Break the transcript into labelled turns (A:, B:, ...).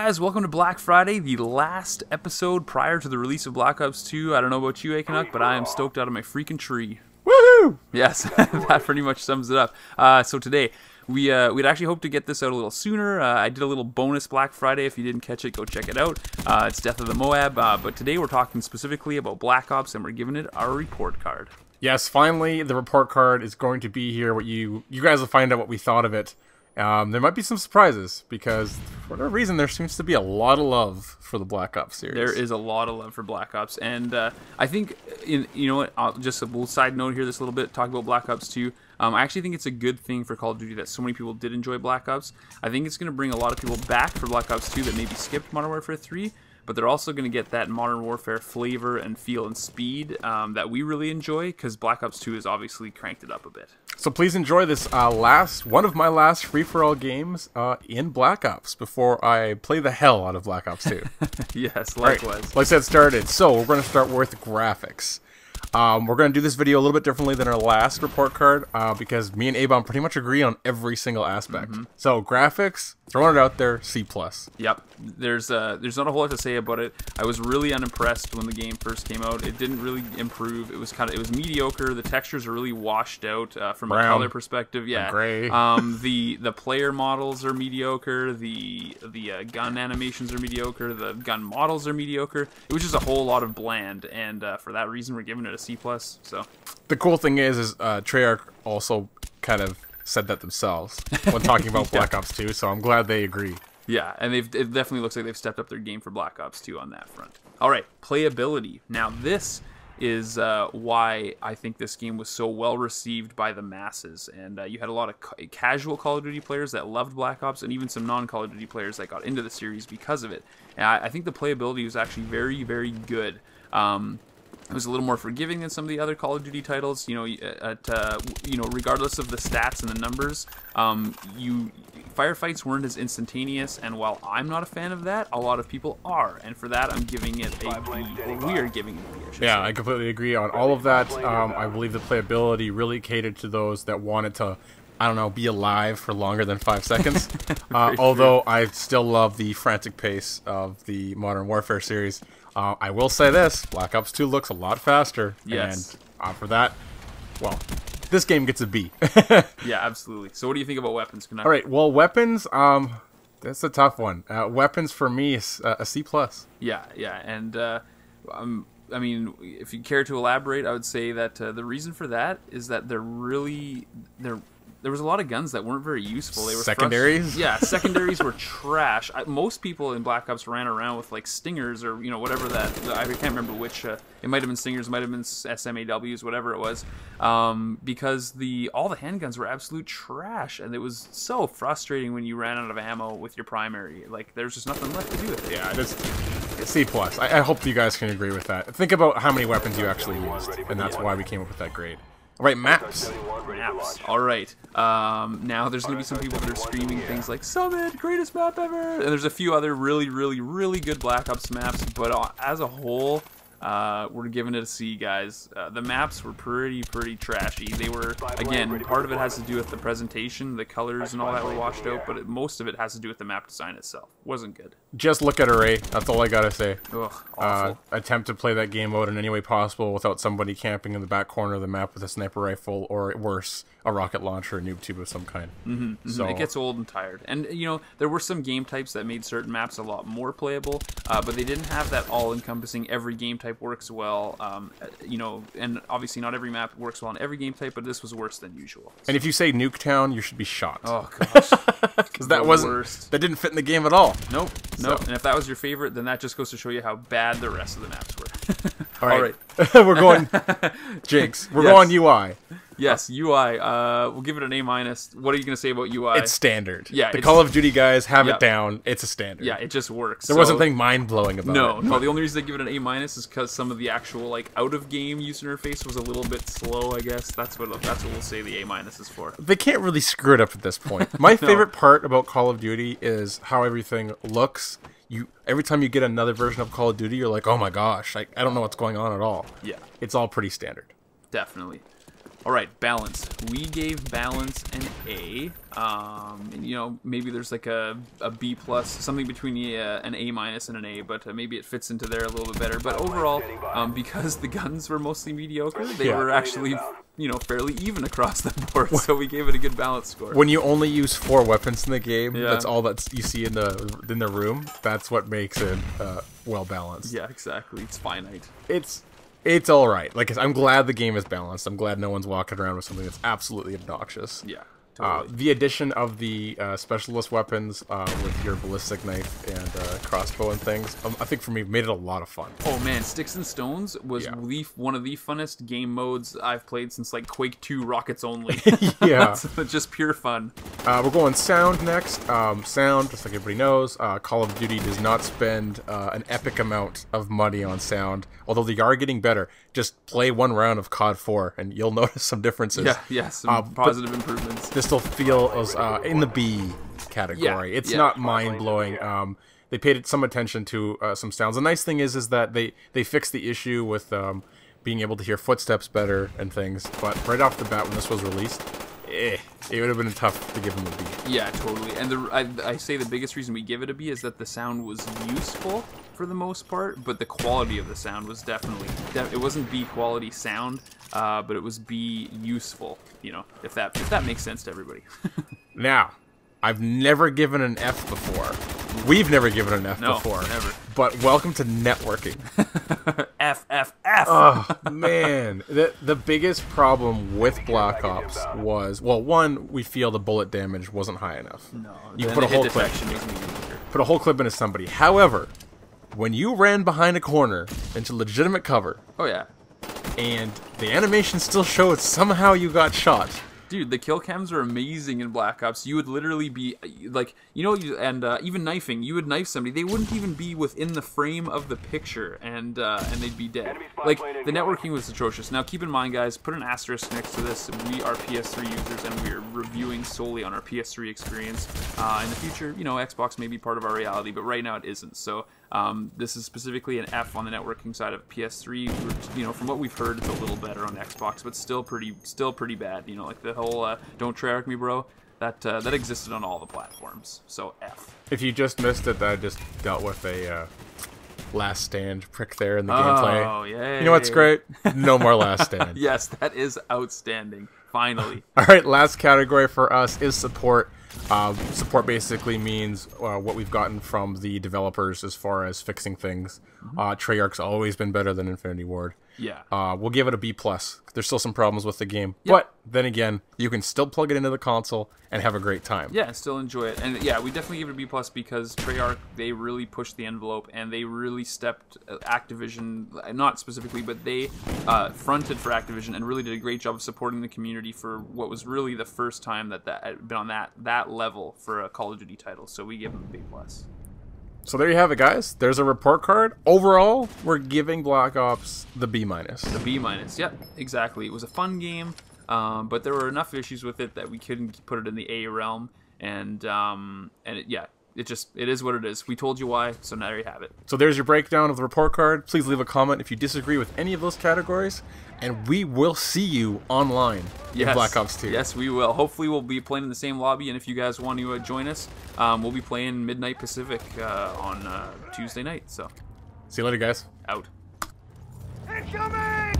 A: guys, welcome to Black Friday, the last episode prior to the release of Black Ops 2. I don't know about you, Canuck, but I am stoked out of my freaking tree.
B: Woohoo!
A: Yes, that pretty much sums it up. So today, we'd actually hoped to get this out a little sooner. I did a little bonus Black Friday. If you didn't catch it, go check it out. It's Death of the Moab, but today we're talking specifically about Black Ops, and we're giving it our report card.
B: Yes, finally, the report card is going to be here. What you guys will find out what we thought of it. There might be some surprises, because for whatever reason, there seems to be a lot of love for the Black Ops series.
A: There is a lot of love for Black Ops, and I think, you know what, just a little side note here, this little bit, talk about Black Ops 2. I actually think it's a good thing for Call of Duty that so many people did enjoy Black Ops. I think it's going to bring a lot of people back for Black Ops 2 that maybe skipped Modern Warfare 3, but they're also going to get that Modern Warfare flavor and feel and speed that we really enjoy, because Black Ops 2 has obviously cranked it up a bit.
B: So please enjoy this one of my last free-for-all games in Black Ops before I play the hell out of Black Ops 2.
A: Yes, likewise.
B: Right, let's get started. So we're going to start with graphics. We're going to do this video a little bit differently than our last report card because me and A-Bomb pretty much agree on every single aspect. So graphics, throwing it out there, C+.
A: Yep. There's not a whole lot to say about it. I was really unimpressed when the game first came out. It didn't really improve. It was mediocre. The textures are really washed out from a color perspective. Yeah.
B: Gray.
A: The player models are mediocre. The gun animations are mediocre. The gun models are mediocre. It was just a whole lot of bland, and for that reason, we're giving it a C+. So
B: the cool thing is Treyarch also kind of said that themselves when talking about Black Ops 2, so I'm glad they agree.
A: Yeah, and it definitely looks like they've stepped up their game for Black Ops 2 on that front. All right, playability. Now this is why I think this game was so well received by the masses, and you had a lot of casual Call of Duty players that loved Black Ops, and even some non-Call of Duty players that got into the series because of it. And I think the playability was actually very, very good. It was a little more forgiving than some of the other Call of Duty titles. Regardless of the stats and the numbers, firefights weren't as instantaneous. And while I'm not a fan of that, a lot of people are. And for that, I'm giving it a B. Or we are giving it a B.
B: Yeah, I completely agree on all of that. I believe the playability really catered to those that wanted to, I don't know, be alive for longer than 5 seconds. Although I still love the frantic pace of the Modern Warfare series. I will say this, Black Ops 2 looks a lot faster.
A: Yes.
B: And for that, well, this game gets a B.
A: Yeah, absolutely. So what do you think about weapons, Canuck?
B: All right, well, weapons, that's a tough one. Weapons for me is a C+.
A: Yeah, and I mean, if you care to elaborate, I would say that the reason for that is that there was a lot of guns that weren't very useful. They were
B: secondaries?
A: Yeah, secondaries were trash. Most people in Black Ops ran around with like stingers or whatever that. I can't remember which. It might have been stingers, it might have been SMAWs, whatever it was. Because all the handguns were absolute trash, and it was so frustrating when you ran out of ammo with your primary. Like there's just nothing left to do with it.
B: Yeah, it's C+. I hope you guys can agree with that. Think about how many weapons you actually used, and that's why we came up with that grade. All right, maps.
A: All right. Now there's going to be some people that are screaming things like Summit, greatest map ever. And there's a few other really, really, really good Black Ops maps. But as a whole, we're giving it a C, guys. The maps were pretty trashy. They were, again, part of it has to do with the presentation, the colors and all that were washed out, but most of it has to do with the map design itself. Wasn't good.
B: Just look at Array. That's all I gotta say.
A: Ugh, awful.
B: Attempt to play that game out in any way possible without somebody camping in the back corner of the map with a sniper rifle, or worse, a rocket launcher, a noob tube of some kind. So
A: it gets old and tired. And, there were some game types that made certain maps a lot more playable, but they didn't have that all-encompassing every game type works well, and obviously not every map works well on every game type, but this was worse than usual. So.
B: And if you say Nuketown, you should be shot.
A: Oh, gosh.
B: Because that didn't fit in the game at all.
A: Nope. And if that was your favorite, then that just goes to show you how bad the rest of the maps were.
B: All right. We're going Jinx. We're going UI.
A: Yes, UI. We'll give it an A-. What are you going to say about UI?
B: It's standard.
A: Yeah,
B: the Call of Duty guys have it down. It's a standard.
A: Yeah, it just works.
B: There wasn't anything mind-blowing about it.
A: No. The only reason they give it an A- is because some of the actual out-of-game user interface was a little bit slow, I guess. That's what we'll say the A- is for.
B: They can't really screw it up at this point. My favorite part about Call of Duty is how everything looks. Every time you get another version of Call of Duty, you're like, oh my gosh, I don't know what's going on at all.
A: Yeah.
B: It's all pretty standard.
A: Definitely. All right, balance. We gave balance an A. You know, maybe there's like a B plus, something between an A minus and an A, but maybe it fits into there a little bit better. But overall, because the guns were mostly mediocre, they were actually, you know, fairly even across the board. So we gave it a good balance score.
B: When you only use 4 weapons in the game, that's all that you see in the room. That's what makes it well balanced.
A: Yeah, exactly. It's finite.
B: It's all right. Like, I'm glad the game is balanced. I'm glad no one's walking around with something that's absolutely obnoxious.
A: Yeah, totally.
B: The addition of the specialist weapons with your ballistic knife and crossbow and things, I think for me, made it a lot of fun.
A: Oh man, Sticks and Stones was one of the funnest game modes I've played since like Quake 2 Rockets Only.
B: Yeah.
A: Just pure fun.
B: We're going sound next. Sound, just like everybody knows, Call of Duty does not spend an epic amount of money on sound, although they are getting better. Just play 1 round of COD 4 and you'll notice some differences.
A: Yeah, some positive improvements.
B: This still feels in the B category. It's not mind-blowing. They paid some attention to some sounds. The nice thing is that they fixed the issue with being able to hear footsteps better and things, but right off the bat when this was released, it would have been tough to give them a B.
A: Yeah, totally. And I say the biggest reason we give it a B is that the sound was useful for the most part, but the quality of the sound was definitely it wasn't B quality sound, but it was B useful. You know, if that makes sense to everybody.
B: Now, I've never given an F before. We've never given an F before.
A: Never.
B: But welcome to networking.
A: F.
B: Oh, man. The biggest problem with Black Ops was, well, one, we feel the bullet damage wasn't high enough.
A: No,
B: you put a whole clip into somebody. However, when you ran behind a corner into legitimate cover,
A: oh yeah,
B: and the animation still showed somehow you got shot.
A: Dude, the kill cams are amazing in Black Ops. You would literally be, like, you know, even knifing, you would knife somebody. They wouldn't even be within the frame of the picture, and they'd be dead. Like, the networking was atrocious. Now, keep in mind, guys, put an asterisk next to this. We are PS3 users, and we're reviewing solely on our PS3 experience. In the future, you know, Xbox may be part of our reality, but right now it isn't. So, this is specifically an F on the networking side of PS3. You know, from what we've heard, it's a little better on Xbox, but still pretty bad. You know, like the whole "don't Treyarch me, bro." That existed on all the platforms. So F.
B: If you just missed it, I just dealt with a last stand prick there in the gameplay.
A: Oh yeah.
B: You know what's great? No more last stand.
A: Yes, that is outstanding. Finally.
B: All right, last category for us is support. Support basically means what we've gotten from the developers as far as fixing things. Treyarch's always been better than Infinity Ward.
A: Yeah.
B: We'll give it a B+. There's still some problems with the game. Yep. But then again, you can still plug it into the console and have a great time.
A: Yeah, still enjoy it. And yeah, we definitely give it a B+ because Treyarch, they really pushed the envelope and they really stepped Activision, not specifically, but they fronted for Activision and really did a great job of supporting the community for what was really the first time that had been on that level for a Call of Duty title. So we give them a B+.
B: So there you have it, guys. There's a report card. Overall, we're giving Black Ops the B-.
A: The B-, yep, exactly. It was a fun game, but there were enough issues with it that we couldn't put it in the A realm, and it is what it is. We told you why, so now there you have it.
B: So there's your breakdown of the report card. Please leave a comment if you disagree with any of those categories, and we will see you online in Black Ops 2.
A: Yes, we will. Hopefully we'll be playing in the same lobby, and if you guys want to join us, we'll be playing midnight Pacific on Tuesday night. So,
B: see you later, guys.
A: Out.
C: Incoming!